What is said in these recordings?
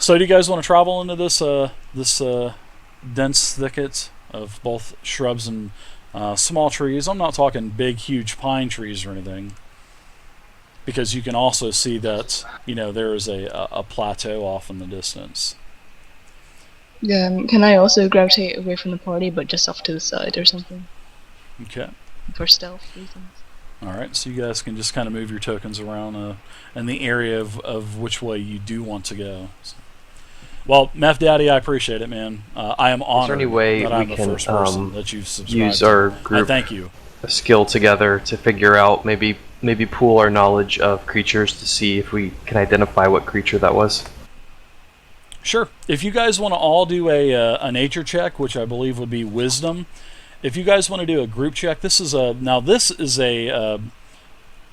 So, do you guys want to travel into this dense thicket of both shrubs and small trees? I'm not talking big, huge pine trees or anything, because you can also see that there is a plateau off in the distance. Can I also gravitate away from the party, but just off to the side or something? Okay. For stealth reasons. All right. So you guys can just kind of move your tokens around in the area of which way you do want to go. So. Well, Meth Daddy, I appreciate it, man. I am honored Is there any way that I'm we the can first person that you've subscribed use to. our group thank you. a skill together to figure out maybe pool our knowledge of creatures to see if we can identify what creature that was? Sure. If you guys want to all do a nature check, which I believe would be wisdom, if you guys want to do a group check, this is a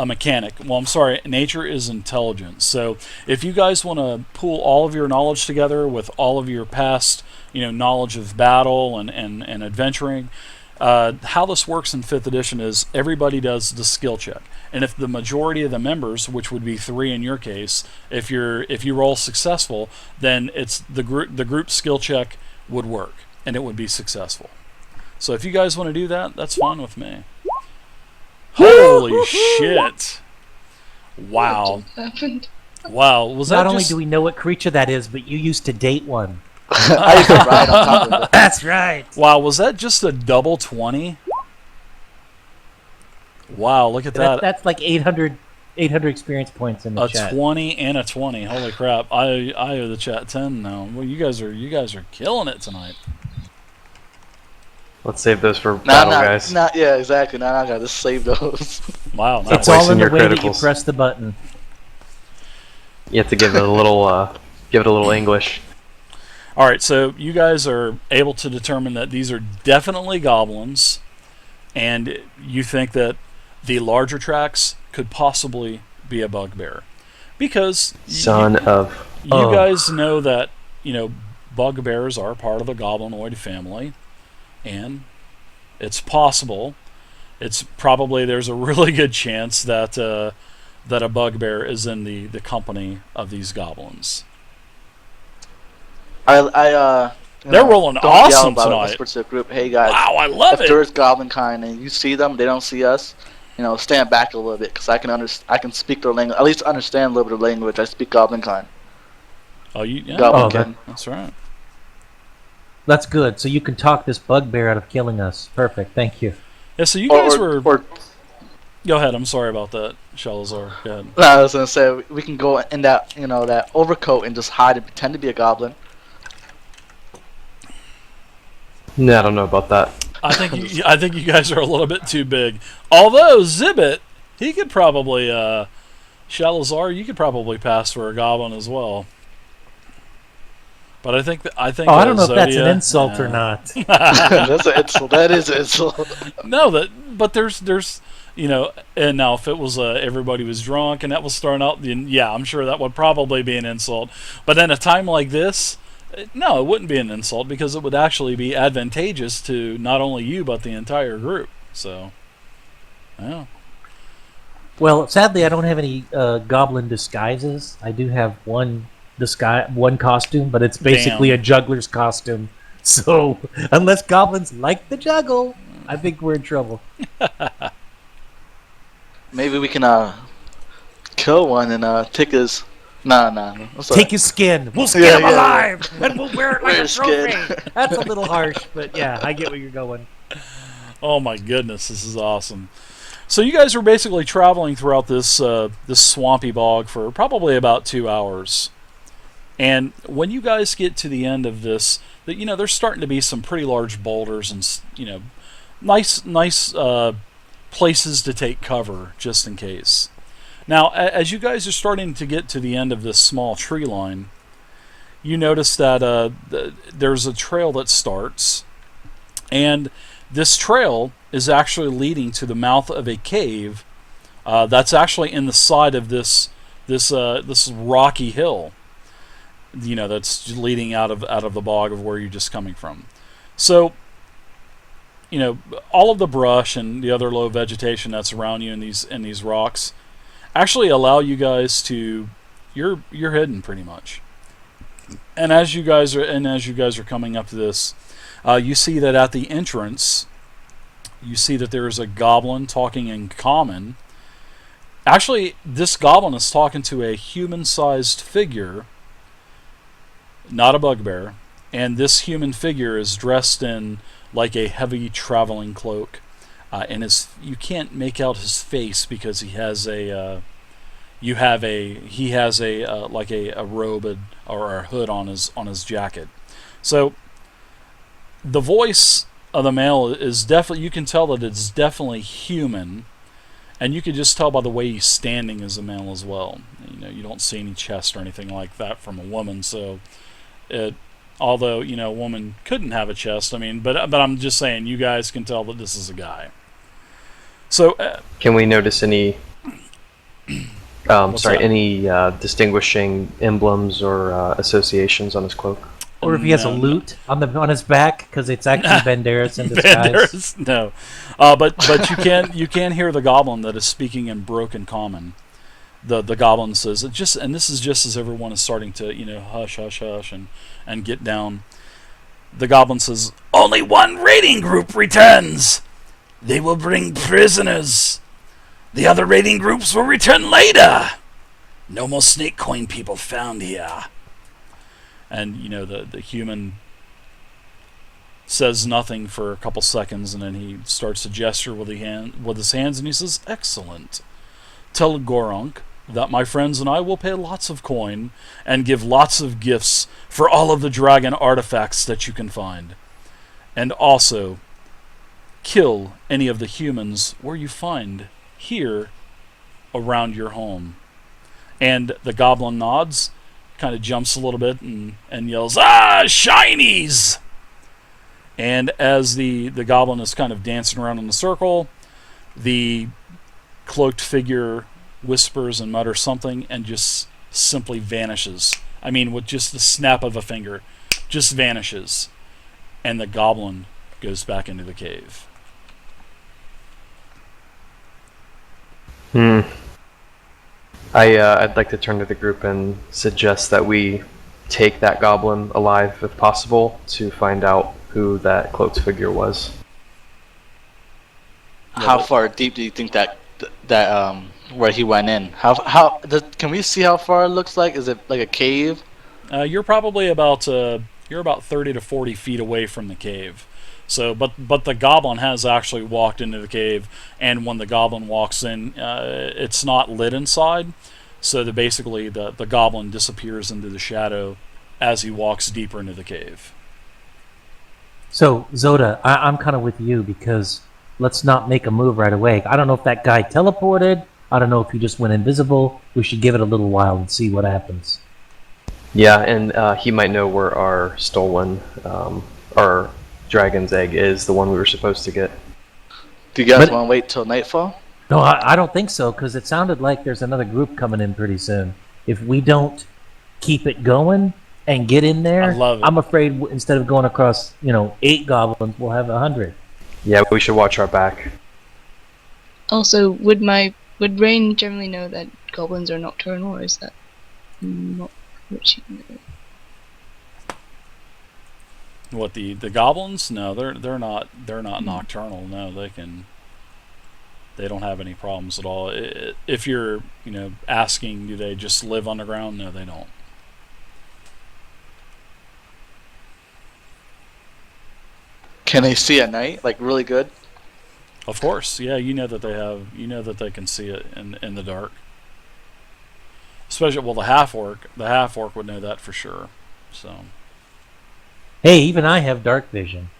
mechanic. Well, I'm sorry, nature is intelligence. So if you guys want to pool all of your knowledge together with all of your past, knowledge of battle and adventuring, how this works in 5th edition is everybody does the skill check. And if the majority of the members, which would be 3 in your case, if you roll successful, then it's the group skill check would work and it would be successful. So if you guys want to do that, that's fine with me. Holy shit! Wow. What happened? Wow. Was that Not only do we know what creature that is, but you used to date one. I used to ride on top of it. That's right. Wow, was that just a double 20? Wow, look at that. That's like 800 experience points in the A chat. 20 and a 20. Holy crap. I owe the chat 10 now. Well, you guys are killing it tonight. Let's save those for battle, guys. Yeah, exactly. Now I gotta save those. Wow, It's nice. all in the your way that you criticals. press the button. You have to give it a little English. All right, so you guys are able to determine that these are definitely goblins, and you think that the larger tracks could possibly be a bugbear, because Son of. you guys know that bugbears are part of the goblinoid family, and it's possible. It's probably there's a really good chance that that a bugbear is in the company of these goblins. They're rolling don't awesome yell about tonight. It, whisper to the group, hey guys, Wow, I love if there it. is goblin kind and you see them, they don't see us, stand back a little bit because I can speak their language, at least understand a little bit of language. I speak goblin kind. Oh, yeah, Goblin okay. kind. That's right. That's good. So you can talk this bugbear out of killing us. Perfect. Thank you. Yeah, so you guys were. Or, Go ahead. I'm sorry about that, Shalazar. Go ahead. no, I was gonna say we can go in that that overcoat and just hide and pretend to be a goblin. No, I don't know about that. I think you guys are a little bit too big. Although Xibit, he could probably Shalazar, you could probably pass for a goblin as well. But I think Oh, I don't know if that's an Zodia, insult or not. That's an insult. That is an insult. No, but there's and now if it was everybody was drunk and that was thrown out, then yeah, I'm sure that would probably be an insult. But in a time like this, no, it wouldn't be an insult because it would actually be advantageous to not only you but the entire group. So, yeah. Well, sadly, I don't have any goblin disguises. I do have one costume, but it's basically Damn. a juggler's costume. So, unless goblins like to juggle, I think we're in trouble. Maybe we can kill one and take his. Nah. Take his skin. We'll skin him alive, and we'll wear it like Wear a his skin. trophy. That's a little harsh, but yeah, I get where you're going. Oh my goodness, this is awesome. So you guys were basically traveling throughout this swampy bog for probably about 2 hours. And when you guys get to the end of this, there's starting to be some pretty large boulders and nice places to take cover just in case. Now, as you guys are starting to get to the end of this small tree line, you notice that there's a trail that starts, and this trail is actually leading to the mouth of a cave that's actually in the side of this rocky hill. That's leading out of the bog of where you're just coming from. So, all of the brush and the other low vegetation that's around you in these rocks actually allow you guys to you're hidden pretty much. And as you guys are coming up to this, you see that at the entrance, you see that there is a goblin talking in common. Actually, this goblin is talking to a human-sized figure, not a bugbear, and this human figure is dressed in like a heavy traveling cloak, and you can't make out his face because he has a like a robe or a hood on his jacket. So the voice of the male is definitely, you can tell that it's definitely human. And you can just tell by the way he's standing as a male as well. You don't see any chest or anything like that from a woman. So, although a woman couldn't have a chest, but I'm just saying, you guys can tell that this is a guy. So, can we notice any? Any distinguishing emblems or associations on his cloak? Or if he has a lute on his back, because it's actually Banderas in disguise. Banderas, no. But you can hear the goblin that is speaking in broken common. The goblin says, and this is just as everyone is starting to hush, hush, hush, and get down. The goblin says, "Only one raiding group returns. They will bring prisoners. The other raiding groups will return later. No more snake coin people found here." And the human says nothing for a couple seconds, and then he starts to gesture with his hands, and he says, "Excellent. Tell Goronk that my friends and I will pay lots of coin and give lots of gifts for all of the dragon artifacts that you can find. And also, kill any of the humans where you find here around your home." And the goblin nods, kind of jumps a little bit and yells, "Ah, shinies!" And as the goblin is kind of dancing around in the circle, the cloaked figure whispers and mutters something and just simply vanishes. With just the snap of a finger, just vanishes. And the goblin goes back into the cave. I'd like to turn to the group and suggest that we take that goblin alive if possible to find out who that cloaked figure was. How far deep do you think that where he went in? Can we see how far it looks like? Is it like a cave? You're probably about 30 to 40 feet away from the cave. So, but the goblin has actually walked into the cave, and when the goblin walks in, it's not lit inside, so that basically the goblin disappears into the shadow as he walks deeper into the cave. So, Zoda, I'm kind of with you, because let's not make a move right away. I don't know if that guy teleported. I don't know if he just went invisible. We should give it a little while and see what happens. Yeah, and he might know where our stolen, our dragon's egg is, the one we were supposed to get. Do you guys want to wait till nightfall? No, I don't think so, because it sounded like there's another group coming in pretty soon. If we don't keep it going and get in there, I'm afraid instead of going across, 8 goblins, we'll have 100. Yeah, we should watch our back. Also, would Rain generally know that goblins are nocturnal, or is that not what she knows? What, the goblins? No, they're not nocturnal. No, they don't have any problems at all. If you're asking, do they just live underground? No, they don't. Can they see at night, like really good? Of course, yeah. That they can see it in the dark. Especially, the half orc would know that for sure. So. Hey, even I have dark vision.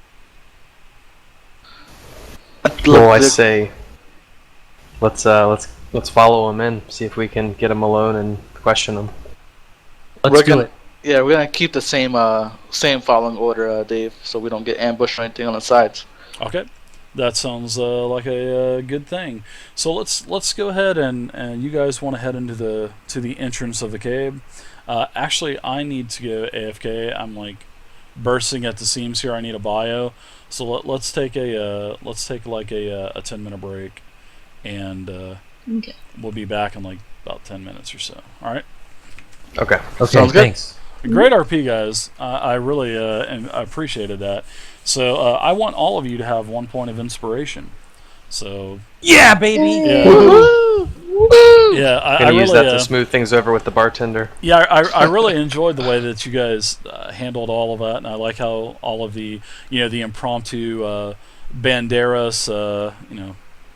Well, I say, let's follow him in, see if we can get him alone and question him. Let's do it. Yeah, we're gonna keep the same following order, Dave, so we don't get ambushed or anything on the sides. Okay, that sounds like a good thing. So let's go ahead and you guys want to head into the entrance of the cave. Actually, I need to go AFK. I'm like bursting at the seams here. I need a bio. So let's take like a 10-minute break, and okay. We'll be back in like about 10 minutes or so. All right. Okay. Sounds good. Thanks. Great RP, guys. I really I appreciated that. So I want all of you to have 1 point of inspiration. So yeah, baby. Yeah. Woo! Yeah, I Gonna use really that to smooth things over with the bartender. Yeah, I really enjoyed the way that you guys handled all of that, and I like how all of the the impromptu Banderas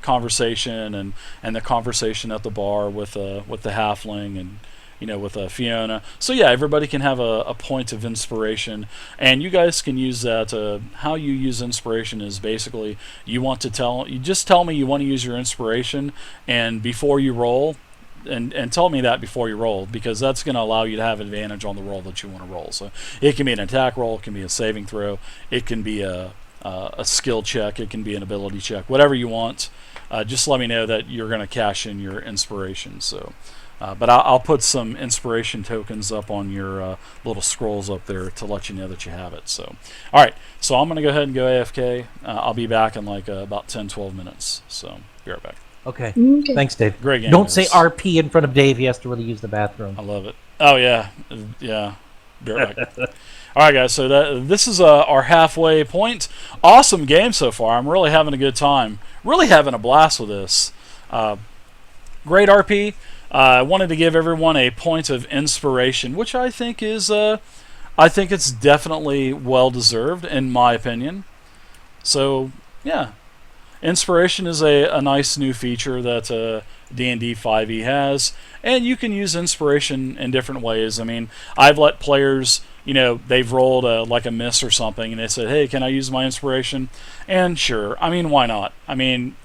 conversation and the conversation at the bar with the halfling and with Fiona. So yeah, everybody can have a point of inspiration, and you guys can use that. How you use inspiration is basically you just tell me you want to use your inspiration, and before you roll. And tell me that before you roll, because that's going to allow you to have advantage on the roll that you want to roll. So it can be an attack roll, it can be a saving throw, it can be a skill check, it can be an ability check, whatever you want. Just let me know that you're going to cash in your inspiration. So, but I'll put some inspiration tokens up on your little scrolls up there to let you know that you have it. So, all right. So I'm going to go ahead and go AFK. I'll be back in like about 10-12 minutes. So be right back. Okay. Okay. Thanks, Dave. Great game. Don't guys. say RP in front of Dave. He has to really use the bathroom. I love it. Oh yeah, yeah. Be right back. All right, guys. So this is our halfway point. Awesome game so far. I'm really having a good time. Really having a blast with this. Great RP. I wanted to give everyone a point of inspiration, which I think is I think it's definitely well deserved in my opinion. So yeah. Inspiration is a nice new feature that D&D 5e has, and you can use inspiration in different ways. I mean, I've let players, they've rolled like a miss or something, and they said, "Hey, can I use my inspiration?" And sure, I mean, why not? I mean,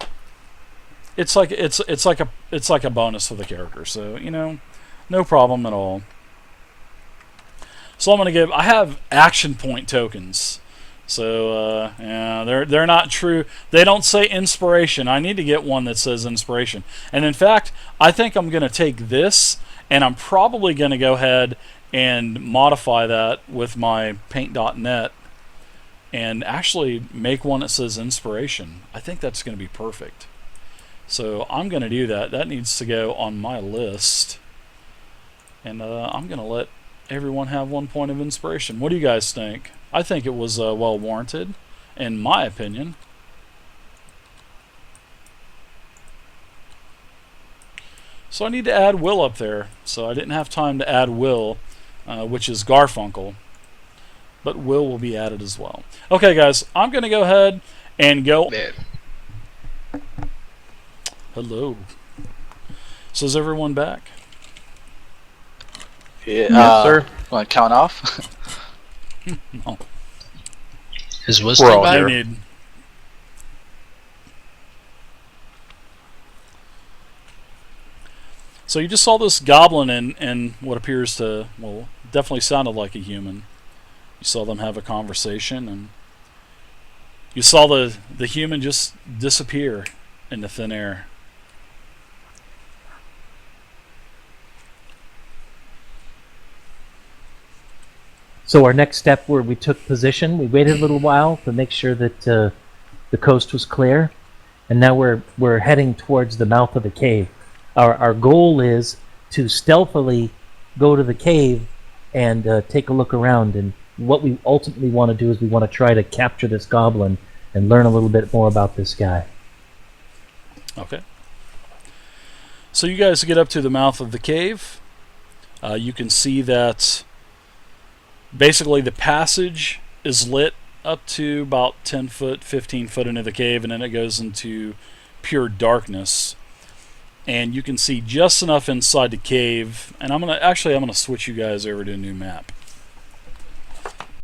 it's like a bonus for the character, so no problem at all. So I have action point tokens. So yeah, they're not true. They don't say inspiration. I need to get one that says inspiration. And in fact, I think I'm going to take this, and I'm probably going to go ahead and modify that with my paint.net and actually make one that says inspiration. I think that's going to be perfect. So I'm going to do that. That needs to go on my list. And I'm going to let everyone have 1 point of inspiration. What do you guys think? I think it was well warranted, in my opinion. So I need to add Will up there. So I didn't have time to add Will, which is Garfunkel. But Will will be added as well. Okay, guys, I'm going to go ahead and go... Hello. So is everyone back? Yeah, Yes, sir. Want to count off? No. Is We're Wisdom all back? here. So you just saw this goblin in what appears to, well, definitely sounded like a human. You saw them have a conversation, and you saw the human just disappear into thin air. So our next step, where we took position, we waited a little while to make sure that the coast was clear, and now we're heading towards the mouth of the cave. Our goal is to stealthily go to the cave and take a look around. And what we ultimately want to do is we want to try to capture this goblin and learn a little bit more about this guy. Okay. So you guys get up to the mouth of the cave. You can see that basically the passage is lit up to about 10 foot, 15 foot into the cave, and then it goes into pure darkness. And you can see just enough inside the cave. And I'm gonna switch you guys over to a new map.